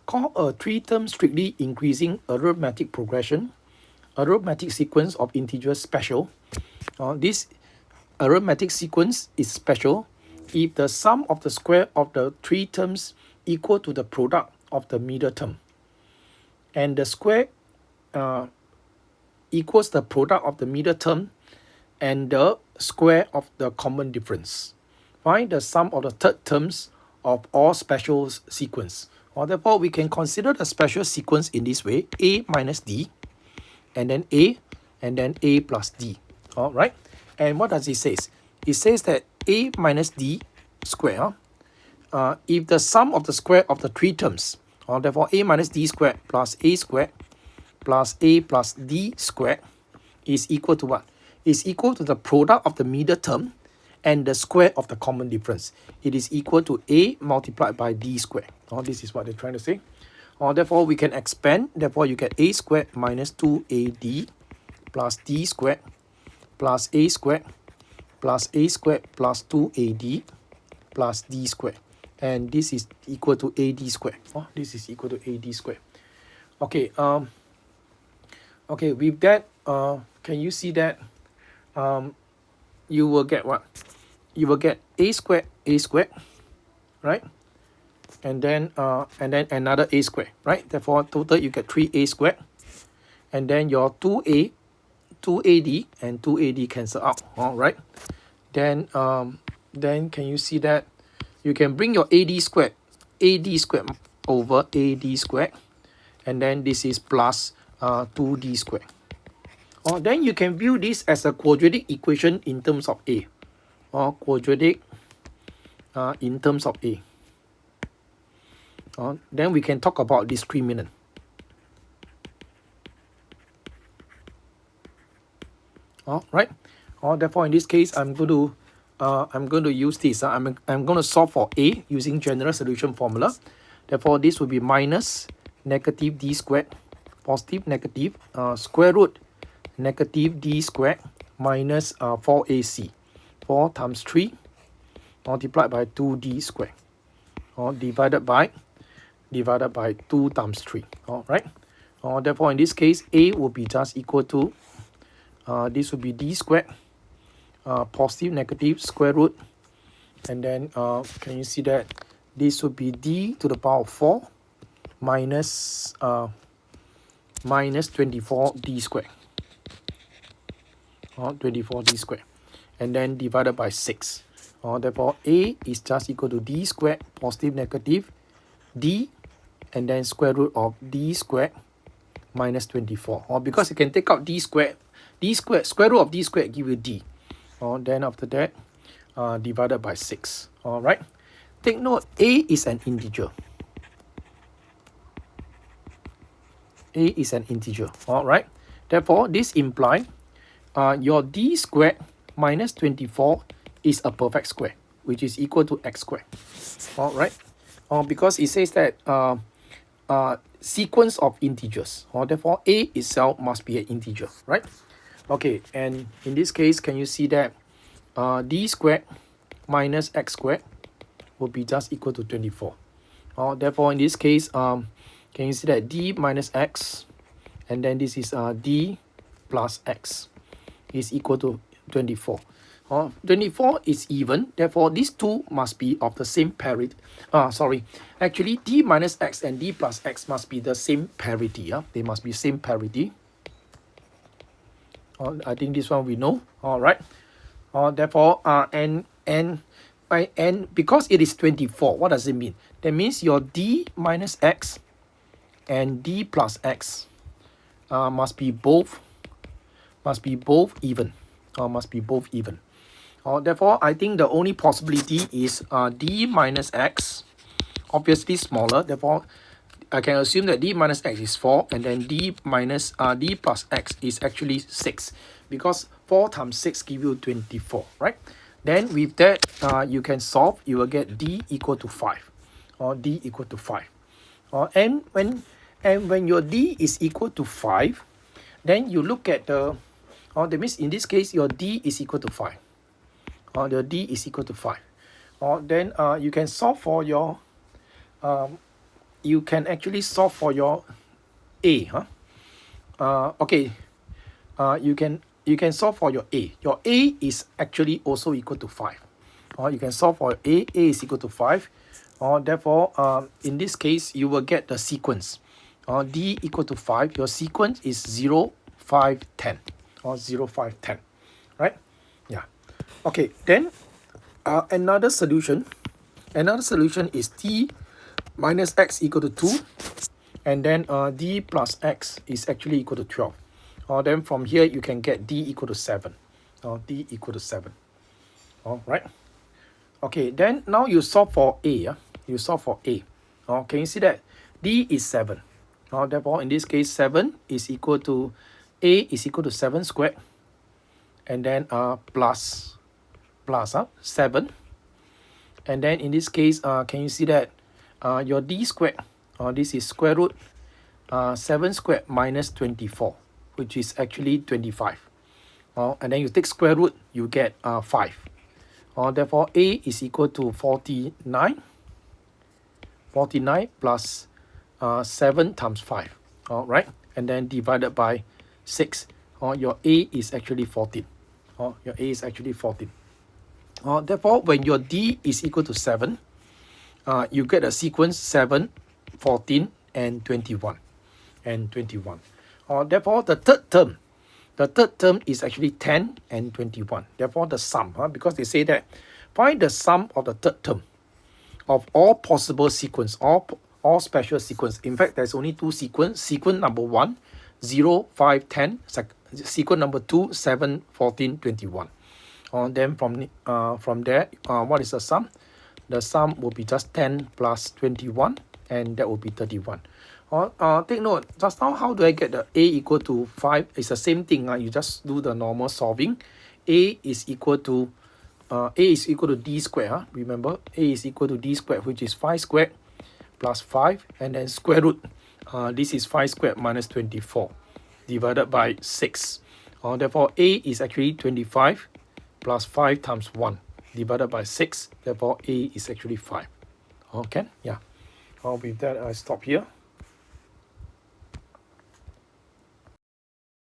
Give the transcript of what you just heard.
Call a three-term strictly increasing arithmetic progression, arithmetic sequence of integers special. This arithmetic sequence is special if the sum of the square of the three terms equal to the product of the middle term, and the square equals the product of the middle term and the square of the common difference. Find the sum of the third terms of all special sequence. Therefore, we can consider the special sequence in this way: a minus d, and then a plus d. All right. And what does it say? It says that a minus d square, if the sum of the square of the three terms, therefore a minus d squared plus a squared plus a plus d squared is equal to what? Is equal to the product of the middle term and the square of the common difference. It is equal to a multiplied by d squared. This is what they're trying to say. Therefore, we can expand. Therefore, you get a squared minus 2ad plus d squared plus a squared plus a squared plus 2ad plus d squared. And this is equal to ad squared. This is equal to ad squared. Okay, okay, with that, can you see that you will get what? You will get a squared, right? And then another a squared, right? Therefore, total you get 3a squared. And then your 2a, 2ad, and 2ad cancel out, all right? Then can you see that you can bring your ad squared over ad squared, and then this is plus 2d squared. Then you can view this as a quadratic equation in terms of a, or quadratic in terms of a. Then we can talk about discriminant. Right. Therefore, in this case, I'm going to use this. I'm going to solve for a using general solution formula. Therefore, this will be minus negative d squared, positive negative square root negative d squared minus 4ac. 4 times 3 multiplied by 2d squared, divided by 2 times 3. All right. Therefore, in this case, a will be just equal to this will be d squared, positive negative square root, and then can you see that this would be d to the power of 4 minus 24d squared, 24d squared, and then divided by 6. Therefore, a is just equal to d squared positive negative d, and then square root of d squared minus 24. Because you can take out d squared, square root of d squared give you d. Then after that, divided by 6. All right. Take note, a is an integer. A is an integer. All right. Therefore, this implies your d squared minus 24 is a perfect square, which is equal to x squared. All right. Because it says that sequence of integers. Therefore, a itself must be an integer, right? Okay, and in this case, can you see that d squared minus x squared will be just equal to 24. Therefore, in this case, can you see that d minus x, and then this is d plus x is equal to 24. 24 is even, therefore these two must be of the same parity. Actually d minus x and d plus x must be the same parity. They must be same parity. I think this one we know. All right. Therefore, and because it is 24, what does it mean? That means your d minus x and d plus x must be both even. Must be both even. Therefore, I think the only possibility is d minus x, obviously smaller. Therefore, I can assume that d minus x is 4, and then d plus x is actually 6, because 4 times 6 give you 24, right? Then with that, you can solve. You will get d equal to 5, or d equal to 5. And when your d is equal to 5, then you look at the, that means in this case your d is equal to 5. The d is equal to 5. Then you can solve for your you can actually solve for your A, huh? Okay, you can solve for your A. Your A is actually also equal to 5. Or you can solve for A is equal to 5. Or therefore, in this case, you will get the sequence. D equal to 5. Your sequence is 0, 5, 10. Or 0, 5, 10. Right? Yeah. Okay, then another solution is t minus x equal to 2. And then d plus x is actually equal to 12. Then from here, you can get d equal to 7. D equal to 7. All right. Okay, then now you solve for A. You solve for A. Can you see that? D is 7. Therefore, in this case, 7 is equal to, A is equal to 7 squared. And then plus 7. And then in this case, can you see that your D squared, this is square root 7 squared minus 24, which is actually 25. And then you take square root, you get 5. Therefore, A is equal to 49. 49 plus 7 times 5. Right? And then divided by 6. Your A is actually 14. Your A is actually 14. Therefore, when your D is equal to 7, you get a sequence 7, 14, and 21. Therefore, the third term is actually 10 and 21. Therefore, the sum, because they say that find the sum of the third term of all possible sequence, all special sequence. In fact, there's only two sequence. Sequence number 1, 0, 5, 10. Sequence number 2, 7, 14, 21. Then from there, what is the sum? The sum will be just 10 plus 21, and that will be 31. Take note, just now, how do I get the A equal to 5? It's the same thing. You just do the normal solving. A is equal to D squared. Remember, A is equal to D squared, which is 5 squared plus 5, and then square root. This is 5 squared minus 24 divided by 6. Therefore, A is actually 25 plus 5 times 1 divided by 6. Therefore, A is actually 5. Okay, yeah. With that, I stop here.